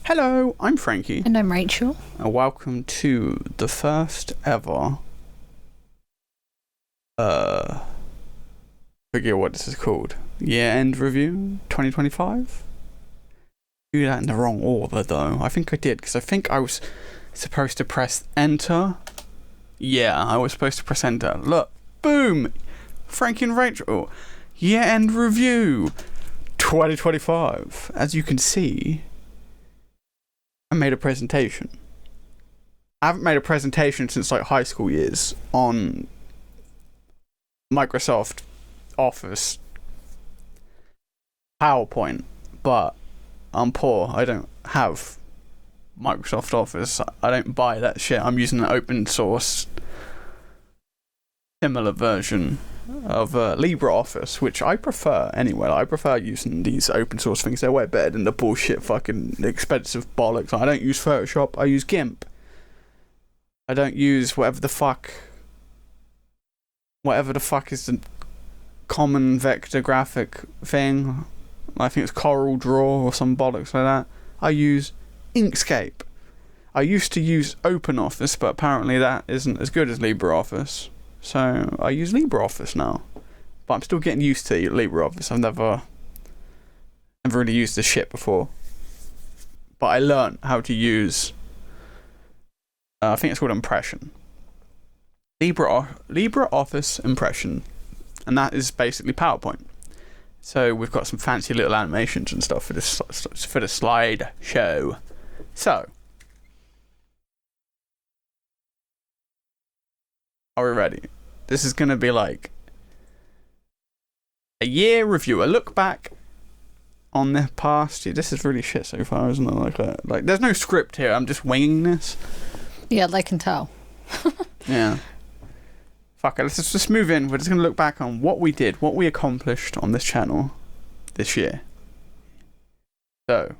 Hello, I'm Frankie. And I'm Rachel. And welcome to the first ever, forget what this is called, year-end review 2025? Do that in the wrong order though. I think I did, because I think I was supposed to press enter. Yeah, I was supposed to press enter. Look, boom! Frankie and Rachel, year-end review 2025. As you can see, I made a presentation. I haven't made a presentation since like high school years on Microsoft Office PowerPoint, but I'm poor. I don't have Microsoft Office. I don't buy that shit. I'm using an open source similar version of LibreOffice, which I prefer anyway. I prefer using these open source things. They're way better than the bullshit fucking expensive bollocks. I don't use Photoshop. I use GIMP. I don't use whatever the fuck is the common vector graphic thing. I think it's Coral Draw or some bollocks like that. I use Inkscape. I used to use OpenOffice, but apparently that isn't as good as LibreOffice. So I use LibreOffice now. But I'm still getting used to LibreOffice. I've never really used this shit before. But I learned how to use, I think it's called Impression. LibreOffice Impression. And that is basically PowerPoint. So we've got some fancy little animations and stuff for the slide show. So, are we ready? This is going to be like a year review, a look back on the past year. This is really shit so far, isn't it? Like there's no script here. I'm just winging this. Yeah, I can tell. Yeah. Fuck it, let's just move in. We're just going to look back on what we did, what we accomplished on this channel this year. So.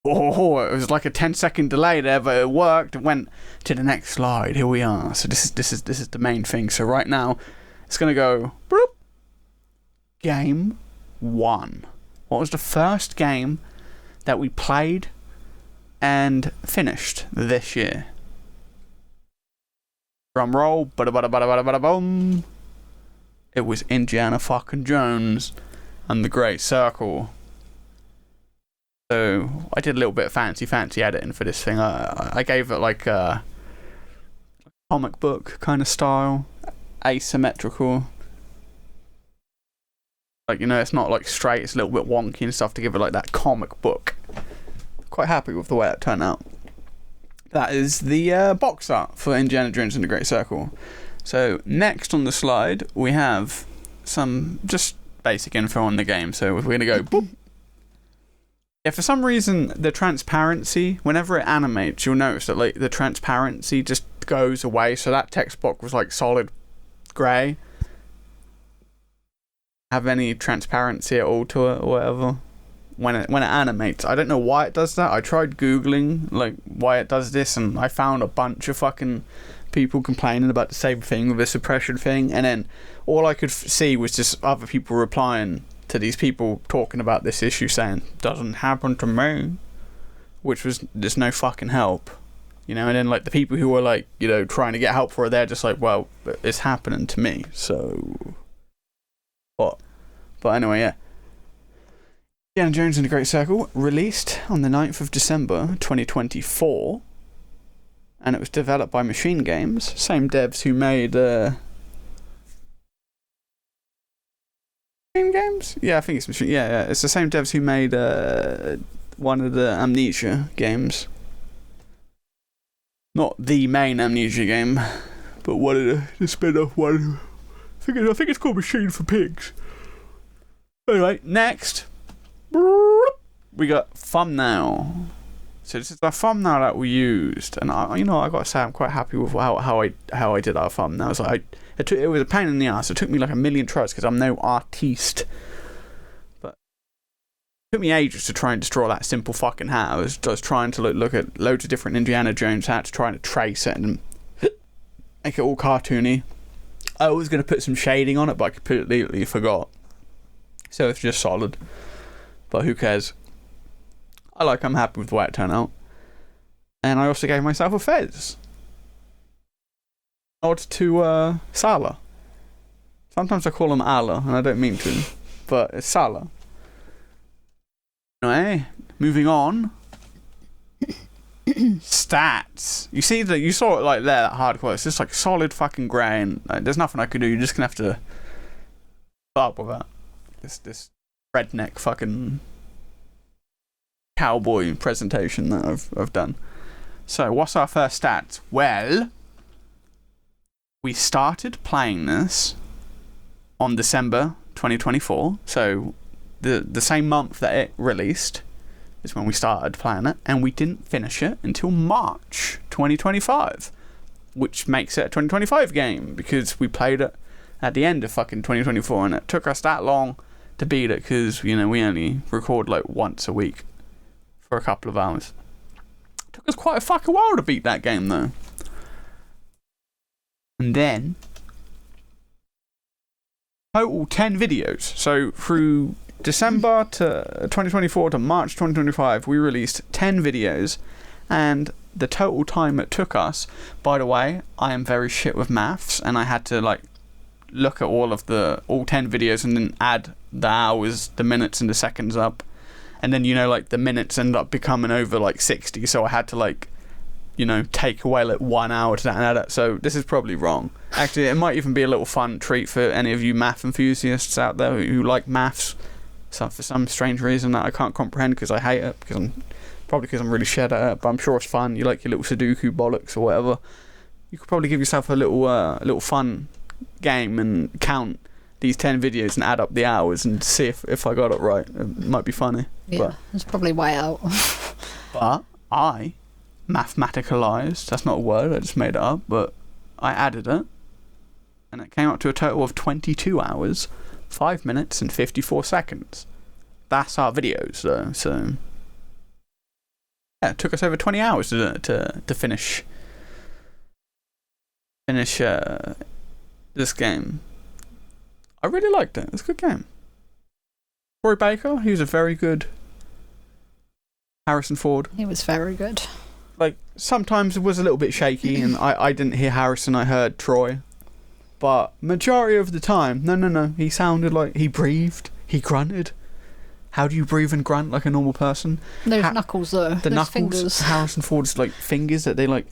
Oh, it was like a 10-second delay there, but it worked. It went to the next slide. Here we are. So this is the main thing. So right now, it's going to go, boop, Game 1. What was the first game that we played and finished this year? Drum roll, boom. It was Indiana fucking Jones and the Great Circle. So I did a little bit of fancy editing for this thing. I gave it like a comic book kind of style, asymmetrical. Like, you know, it's not like straight, it's a little bit wonky and stuff to give it like that comic book. Quite happy with the way it turned out. That is the box art for Indiana Jones and the Great Circle. So next on the slide, we have some just basic info on the game. So we're going to go boop. Yeah, for some reason, the transparency, whenever it animates, you'll notice that like the transparency just goes away. So that text box was like solid grey. Have any transparency at all to it or whatever? When it animates. I don't know why it does that. I tried Googling like why it does this, and I found a bunch of fucking people complaining about the same thing with the suppression thing, and then all I could see was just other people replying to these people talking about this issue saying, doesn't happen to me, which was just no fucking help, you know. And then like the people who were like, you know, trying to get help for it, they're just like, well, it's happening to me, so what? But anyway, yeah. Indiana Jones and the Great Circle released on the 9th of December 2024, and it was developed by Machine Games, same devs who made Machine Games? Yeah, I think it's Machine. Yeah, it's the same devs who made one of the Amnesia games. Not the main Amnesia game, but one of the spin-off one. I think it's called Machine for Pigs. Anyway, next. We got thumbnail. So this is the thumbnail that we used, and I gotta say I'm quite happy with how I did our thumbnails. Like it was a pain in the ass. It took me like a million tries because I'm no artiste, but it took me ages to try and just draw that simple fucking hat. I was trying to look at loads of different Indiana Jones hats, trying to trace it and make it all cartoony. I was gonna put some shading on it, but I completely forgot. So it's just solid. But who cares? I'm happy with the way it turned out. And I also gave myself a fez. Nod to Salah. Sometimes I call him Allah, and I don't mean to, but it's Salah. Anyway, moving on. Stats. You saw it like there, that hardcore. It's just like solid fucking grey, and like, there's nothing I could do. You're just gonna have to put up with that. This redneck fucking cowboy presentation that I've done. So, what's our first stats? Well, we started playing this on December 2024, so the same month that it released is when we started playing it, and we didn't finish it until March 2025, which makes it a 2025 game, because we played it at the end of fucking 2024, and it took us that long to beat it, because, we only record like once a week for a couple of hours. It took us quite a fucking while to beat that game, though. And then total 10 videos. So through December to 2024 to March 2025, we released 10 videos, and the total time it took us, by the way, I am very shit with maths, and I had to like look at all 10 videos and then add the hours, the minutes and the seconds up, and then like the minutes end up becoming over like 60, so I had to like take away like 1 hour to that and add it. So this is probably wrong. Actually, it might even be a little fun treat for any of you math enthusiasts out there who like maths. So for some strange reason that I can't comprehend, because I hate it, because I'm really shit at it. But I'm sure it's fun. You like your little Sudoku bollocks or whatever. You could probably give yourself a little fun game and count these 10 videos and add up the hours and see if I got it right. It might be funny. Yeah, it's probably way out. But I mathematicalized, that's not a word, I just made it up, but I added it, and it came up to a total of 22 hours, 5 minutes and 54 seconds. That's our videos, though, so yeah, it took us over 20 hours to finish this game. I really liked it. It's a good game. Troy Baker, he was a very good Harrison Ford. He was very good. Like, sometimes it was a little bit shaky, and I didn't hear Harrison, I heard Troy. But majority of the time, no, he sounded like he breathed, he grunted. How do you breathe and grunt like a normal person? Those knuckles, though. The Those knuckles, fingers. Harrison Ford's like fingers that they like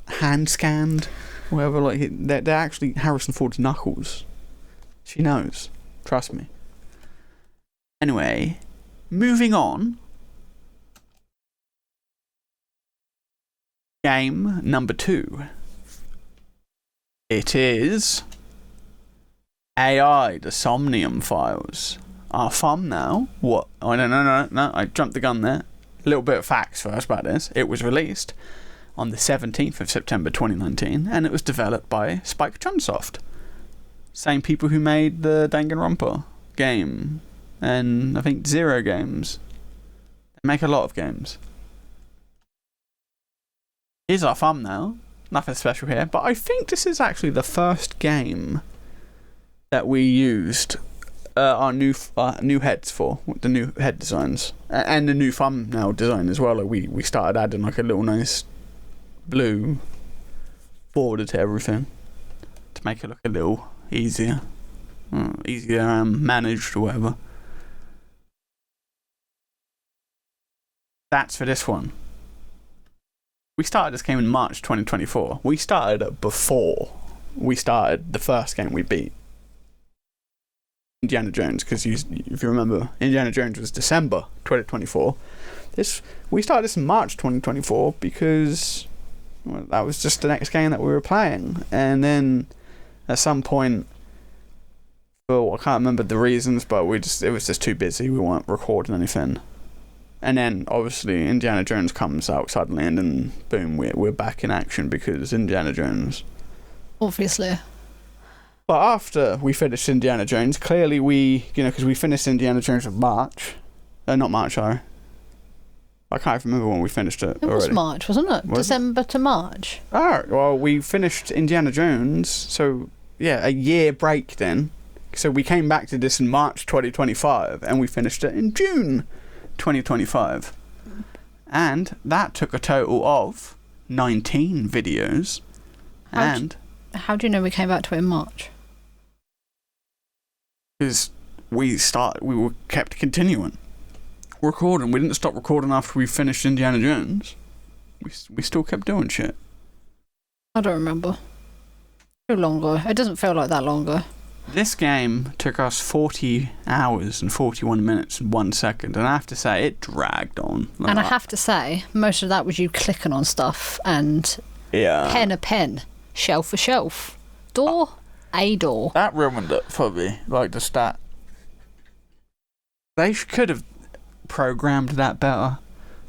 hand scanned, whatever. Like they're actually Harrison Ford's knuckles. She knows, trust me. Anyway, moving on. Game number 2. It is AI, the Somnium Files. Our thumbnail. What? Oh, no. I jumped the gun there. A little bit of facts first about this. It was released on the 17th of September 2019, and it was developed by Spike Chunsoft. Same people who made the Danganronpa game, and I think Zero Games. They make a lot of games. Here's our thumbnail. Nothing special here, but I think this is actually the first game that we used our new heads for, the new head designs, and the new thumbnail design as well. Like we started adding like a little nice blue border to everything to make it look a little easier managed or whatever. That's for this one. We started this game in March 2024. We started it before we started the first game we beat, Indiana Jones, because if you remember, Indiana Jones was December 2024. We started this in March 2024 because that was just the next game that we were playing. And then at some point, well, I can't remember the reasons, but it was just too busy. We weren't recording anything. And then obviously Indiana Jones comes out suddenly, and then boom, we're back in action because Indiana Jones. Obviously. But after we finished Indiana Jones, clearly because we finished Indiana Jones in March. Not March, sorry. I can't even remember when we finished it already. It was March, wasn't it? December to March. Oh, well, we finished Indiana Jones, so yeah, a year break then. So we came back to this in March 2025, and we finished it in June 2025. And that took a total of 19 videos. How do you know we came back to it in March? Because we were kept continuing recording. We didn't stop recording after we finished Indiana Jones. We still kept doing shit. I don't remember. Too long ago. It doesn't feel like that long ago. This game took us 40 hours and 41 minutes and 1 second, and I have to say, it dragged on. And I have to say, most of that was you clicking on stuff and pen a pen, shelf a shelf, door a door. That ruined it for me, like the stat. They could have programmed that better.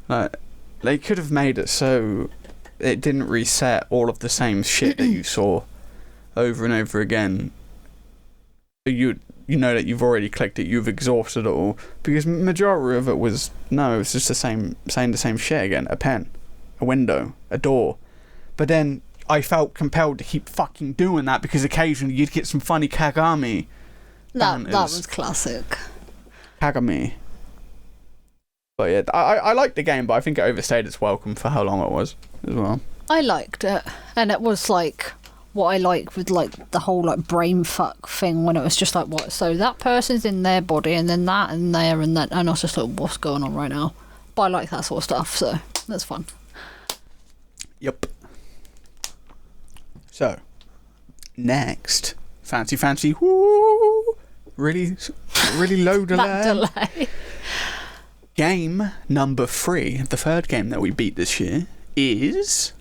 Like, they could have made it so it didn't reset all of the same shit that you saw over and over again. You know that you've already clicked it, you've exhausted it all, because majority of it was just saying the same shit again. A pen, a window, a door. But then I felt compelled to keep fucking doing that because occasionally you'd get some funny Kagami. That was classic. Kagami. But yeah, I liked the game, but I think it overstayed its welcome for how long it was as well. I liked it, and it was like what I like with like the whole like brain fuck thing when it was just like, what, so that person's in their body and then that and there and that, and I was just like, what's going on right now? But I like that sort of stuff, so that's fun. Yep. So next, fancy, woo, really low delay. That delay. Game number 3, the third game that we beat this year, is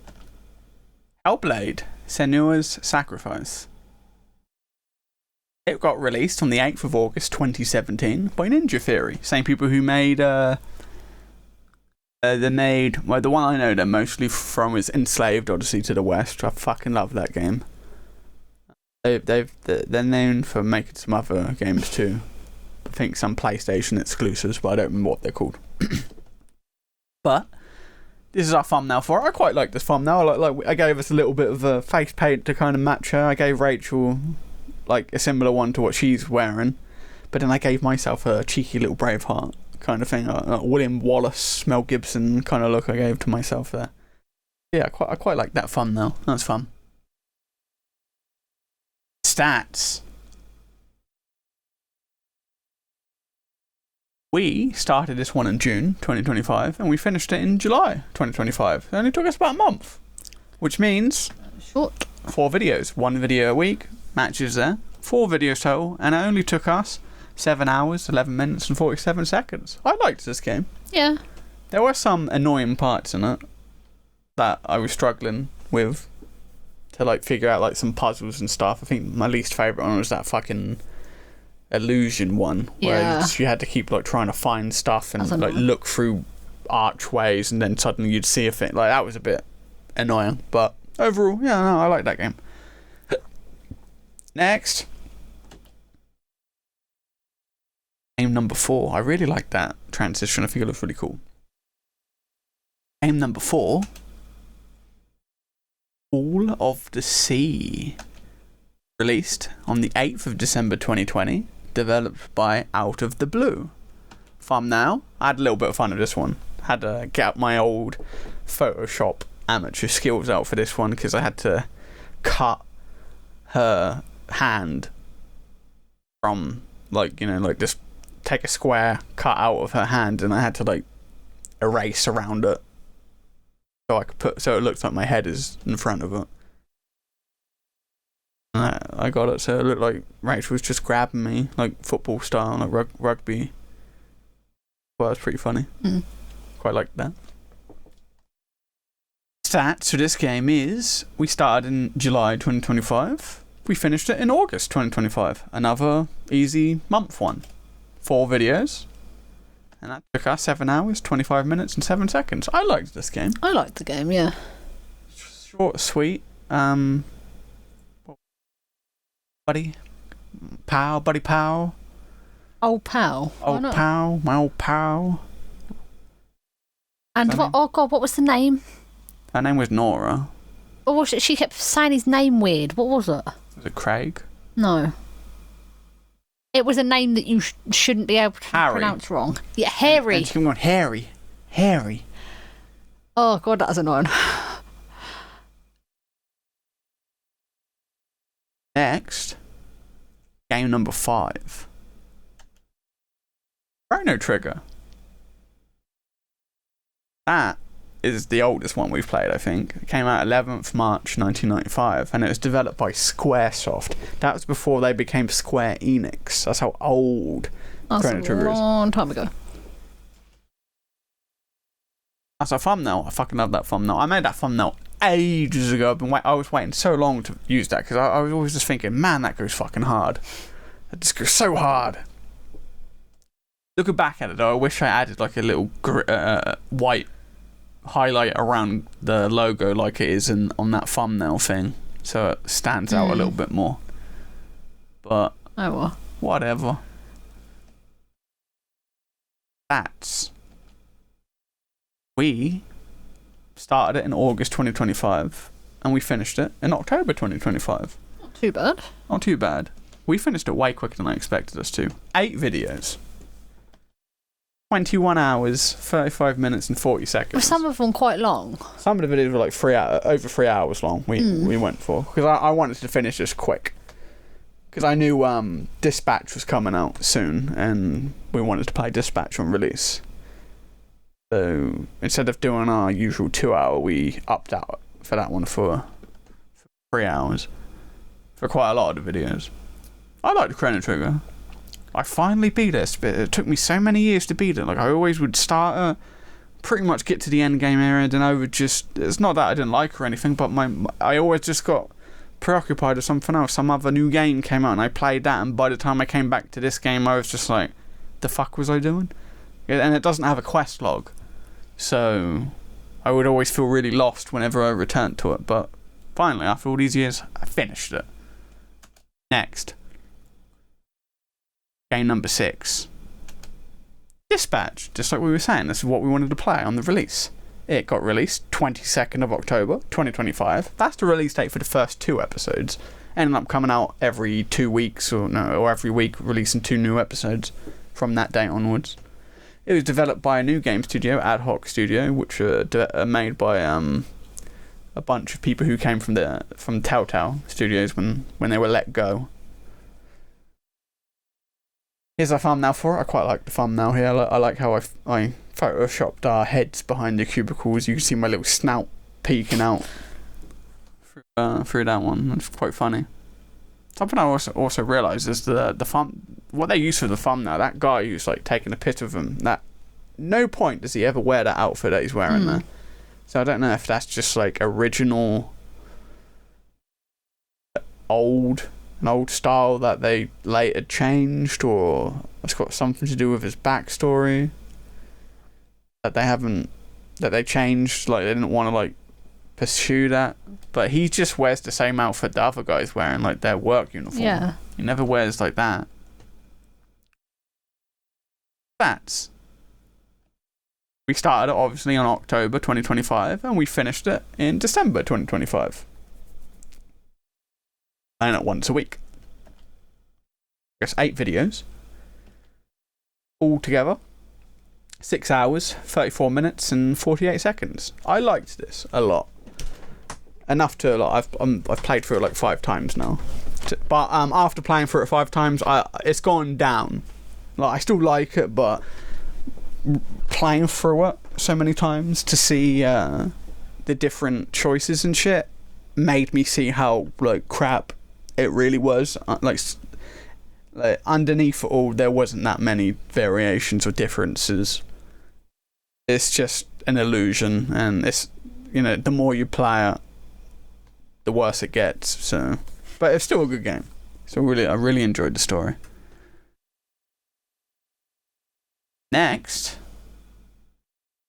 Hellblade: Senua's Sacrifice. It got released on the 8th of August 2017 by Ninja Theory, same people who made the one I know they're mostly from is Enslaved: Odyssey to the West. I fucking love that game. They're known for making some other games too. I think some PlayStation exclusives, but I don't remember what they're called. But this is our thumbnail for it. I quite like this thumbnail. I gave us a little bit of a face paint to kind of match her. I gave Rachel like a similar one to what she's wearing, but then I gave myself a cheeky little Braveheart kind of thing, like William Wallace, Mel Gibson kind of look I gave to myself there. Yeah, I quite like that thumbnail. That's fun. Stats. We started this one in June 2025 and we finished it in July 2025. It only took us about a month, which means short. 4 videos, 1 video a week, matches there, 4 videos total, and it only took us 7 hours, 11 minutes and 47 seconds. I liked this game. Yeah. There were some annoying parts in it that I was struggling with to like figure out, like some puzzles and stuff. I think my least favourite one was that fucking illusion one where you had to keep like trying to find stuff and like look through archways and then suddenly you'd see a thing. Like, that was a bit annoying, but overall, yeah, no, I like that game. Next, game number 4. I really like that transition. I think it looks really cool. Game number 4, All of the Sea, released on the 8th of December 2020, developed by Out of the Blue. Thumbnail, I had a little bit of fun with this one. Had to get out my old Photoshop amateur skills out for this one because I had to cut her hand from, like, you know, like just take a square cut out of her hand and I had to like erase around it so I could so it looks like my head is in front of it. And I got it so it looked like Rachel was just grabbing me like football style, like rugby. Well, that's pretty funny. Quite like that. Stats for this game is we started in July 2025. We finished it in August 2025. Another easy month one. 4 videos. And that took us 7 hours, 25 minutes and 7 seconds. I liked this game. I liked the game, yeah. Short, sweet. Buddy pal. Old pal. Old pal, my old pal. And what? Oh god, what was the name? Her name was Nora. What was it? She kept saying his name weird. What was it? Was it Craig? No. It was a name that you shouldn't be able to pronounce wrong. Yeah, Harry. And on Harry. Harry. Oh, God, that's annoying. Next, game number 5. Chrono Trigger. That is the oldest one we've played, I think. It came out 11th March 1995, and it was developed by Squaresoft. That was before they became Square Enix. That's how old Chrono Trigger is. That's a long time ago. That's a thumbnail. I fucking love that thumbnail. I made that thumbnail ages ago. I was waiting so long to use that because I was always just thinking, man, that goes fucking hard. That just goes so hard. Looking back at it though, I wish I added like a little white highlight around the logo like it is on that thumbnail thing, so it stands out a little bit more. But oh well, whatever. We started it in August 2025 and we finished it in October 2025. Not too bad. Not too bad. We finished it way quicker than I expected us to. 8 videos. 21 hours, 35 minutes and 40 seconds. Were some of them quite long? Some of the videos were like over 3 hours long. We went for because I wanted to finish this quick because I knew Dispatch was coming out soon and we wanted to play Dispatch on release. So instead of doing our usual 2 hour, we upped out for that one for 3 hours for quite a lot of the videos. I liked Chrono Trigger. I finally beat it, but it took me so many years to beat it. Like I always would start pretty much get to the end game area, and then I would just. It's not that I didn't like or anything, but I always just got preoccupied with something else. Some other new game came out, and I played that. And by the time I came back to this game, I was just like, "The fuck was I doing?" And it doesn't have a quest log, so I would always feel really lost whenever I returned to it. But finally, after all these years, I finished it. Next. Game number 6. Dispatch, just like we were saying, this is what we wanted to play on the release. It got released 22nd of October 2025. That's the release date for the first 2 episodes. Ended up coming out every 2 weeks or every week releasing 2 new episodes from that date onwards. It was developed by a new game studio, Ad Hoc Studio, which are made by a bunch of people who came from Telltale Studios when they were let go. Here's a thumbnail for it. I quite like the thumbnail here. I like how I photoshopped our heads behind the cubicles. You can see my little snout peeking out through that one. That's quite funny. Something I also realised is what they use for the thumbnail. That guy who's like taking a picture of him. That no point does he ever wear that outfit that he's wearing there. So I don't know if that's just like original, an old style that they later changed, or it's got something to do with his backstory that they changed, like they didn't want to like pursue that, but he just wears the same outfit the other guys wearing, like their work uniform. Yeah, he never wears like that. We started it obviously on October 2025 and we finished it in December 2025. Playing it once a week. I guess 8 videos. All together. 6 hours, 34 minutes and 48 seconds. I liked this a lot. Enough to I've played through it like 5 times now. But after playing through it 5 times, it's gone down. Like I still like it, but playing through it so many times to see the different choices and shit made me see how like crap it really was. Like underneath it all, there wasn't that many variations or differences. It's just an illusion, and it's the more you play it, the worse it gets. So, but it's still a good game. So I really enjoyed the story. Next,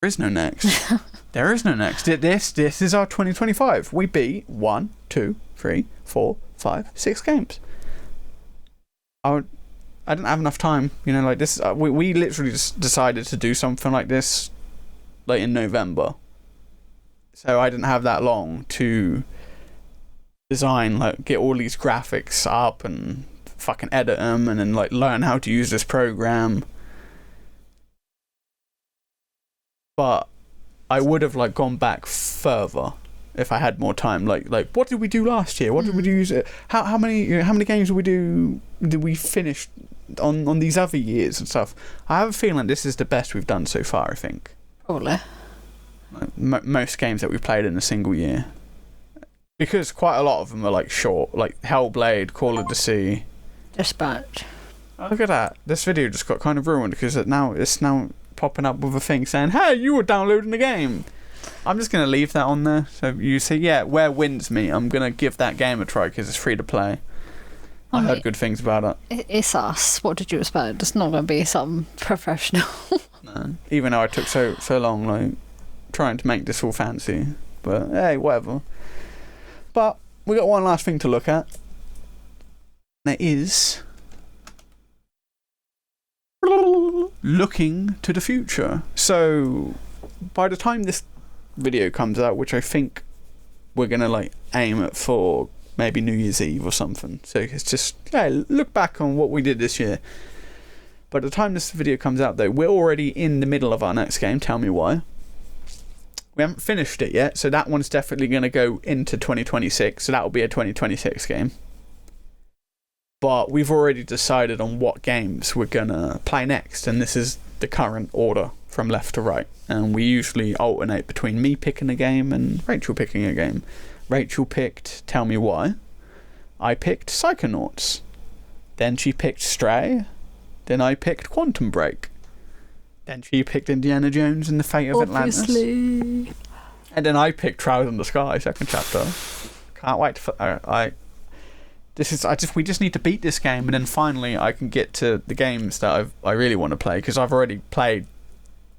there is no next. There is no next. This is our 2025. We beat 1, 2, 3, 4, 5, 6 games. I didn't have enough time, like this. We literally just decided to do something like this, like in November. So I didn't have that long to design, like get all these graphics up and fucking edit them and then like learn how to use this program. But I would have like gone back further if I had more time. Like what did we do last year? What did we do? How many games did we finish on these other years and stuff? I have a feeling this is the best we've done so far. I think Probably. like, most games that we've played in a single year, because quite a lot of them are like short, like Hellblade, Call of the Sea, Dispatch. Oh, look at that! This video just got kind of ruined because it's now popping up with a thing saying, "Hey, you were downloading the game." I'm just gonna leave that on there, so you see, yeah, where wins me. I'm gonna give that game a try because it's free to play. I heard good things about it. It's us. What did you expect? It's not going to be something professional. No. Even though I took so long, like trying to make this all fancy, but hey, whatever. But we got one last thing to look at. And it is looking to the future. So by the time this video comes out, which I think we're gonna like aim at for maybe New Year's Eve or something, so it's just look back on what we did this year. By the time this video comes out though, we're already in the middle of our next game, Tell Me Why. We haven't finished it yet, so that one's definitely going to go into 2026, so that will be a 2026 game. But we've already decided on what games we're going to play next, and this is the current order from left to right. And we usually alternate between me picking a game and Rachel picking a game. Rachel picked Tell Me Why. I picked Psychonauts. Then she picked Stray. Then I picked Quantum Break. Then she picked Indiana Jones and the Fate of Atlantis. Obviously. And then I picked Trials in the Sky, second chapter. Can't wait to... we just need to beat this game, and then finally I can get to the games that I really want to play, because I've already played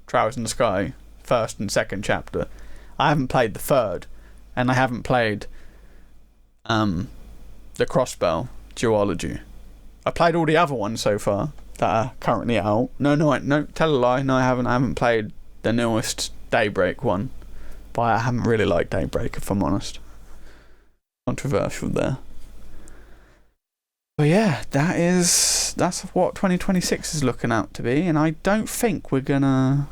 Trials in the Sky, first and second chapter. I haven't played the third, and I haven't played the Crossbell duology. I played all the other ones so far that are currently out. No, tell a lie. No, I haven't. I haven't played the newest Daybreak one, but I haven't really liked Daybreak, if I'm honest. Controversial there. But yeah, that's what 2026 is looking out to be, and I don't think we're gonna...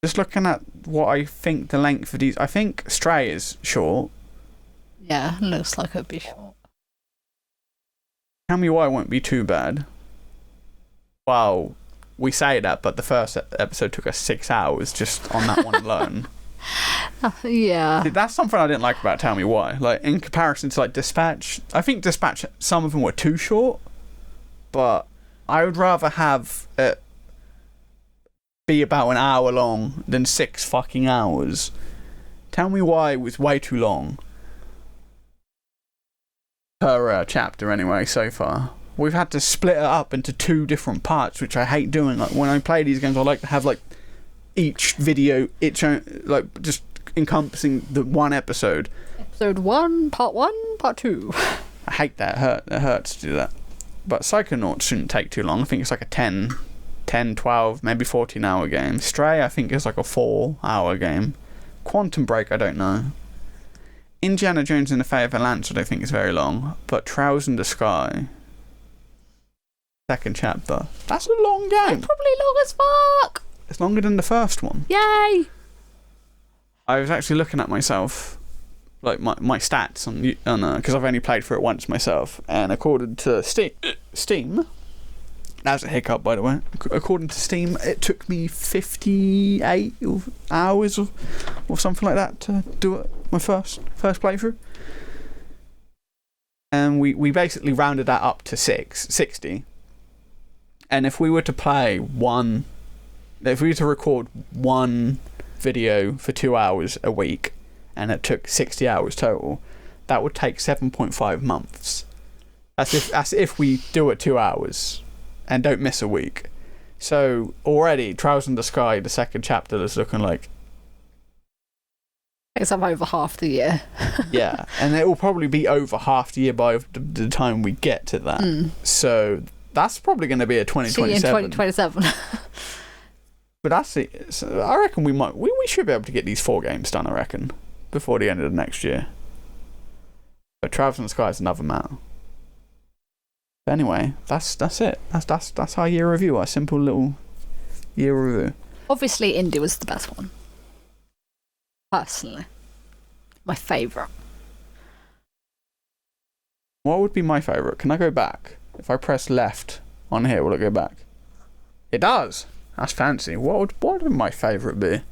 Just looking at what I think the length of these... I think Stray is short. Yeah, looks like it'd be short. Tell Me Why won't be too bad. Well, we say that, but the first episode took us 6 hours just on that one alone. Yeah. That's something I didn't like about Tell Me Why. Like, in comparison to like Dispatch, I think Dispatch, some of them were too short, but I would rather have it be about an hour long than 6 fucking hours. Tell Me Why was way too long per chapter anyway so far. We've had to split it up into 2 different parts, which I hate doing. Like, when I play these games, I like to have like each video its own, like just encompassing the one episode. Episode 1, part 1, part 2. I hate that. It hurts to do that. But Psychonauts shouldn't take too long. I think it's like a 10, 12, maybe 14-hour game. Stray, I think, is like a 4-hour game. Quantum Break, I don't know. Indiana Jones and the Fate of Atlantis, I don't think is very long. But Trials in the Sky, second chapter, that's a long game. It's probably long as fuck. It's longer than the first one. Yay! I was actually looking at myself, like my stats on because I've only played for it once myself, and according to Steam, that was a hiccup by the way. According to Steam, it took me 58 hours or something like that to do it, my first playthrough. And we basically rounded that up to 60. And if we were to record one video for 2 hours a week, and it took 60 hours total, that would take 7.5 months. That's if we do it 2 hours and don't miss a week. So already Trials in the Sky, the second chapter, is looking like it's up over half the year. Yeah, and it will probably be over half the year by the time we get to that. So that's probably going to be a 2027. See you in 2027. But that's it. So I reckon we should be able to get these 4 games done, I reckon, before the end of the next year. But Trials in the Sky is another matter. But anyway, that's it. That's our year review. Our simple little year review. Obviously, indie was the best one. Personally, my favourite. What would be my favourite? Can I go back? If I press left on here, will it go back? It does. That's fancy. What would my favourite be?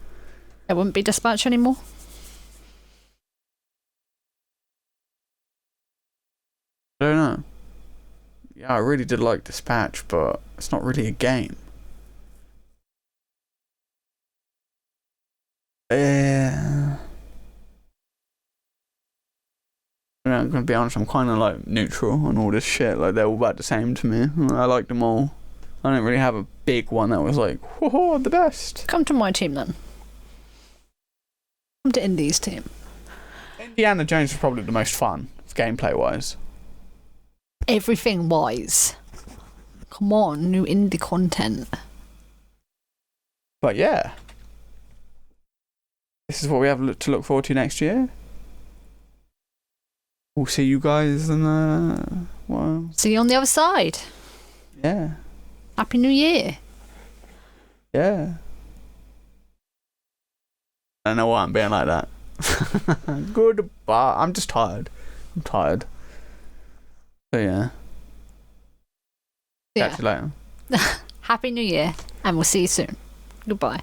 It wouldn't be Dispatch anymore. I don't know. Yeah, I really did like Dispatch, but it's not really a game. Yeah. I'm gonna be honest, I'm kind of like neutral on all this shit. Like, they're all about the same to me. I like them all. I don't really have a big one that was like, whoa, the best. Come to my team then. Come to Indie's team. Indiana Jones was probably the most fun, gameplay wise. Everything wise. Come on, new indie content. But yeah. This is what we have to look forward to next year. We'll see you guys in well. See you on the other side. Yeah. Happy New Year. Yeah. I don't know why I'm being like that. Goodbye. I'm just tired. I'm tired. So yeah. Catch you later. Happy New Year, and we'll see you soon. Goodbye.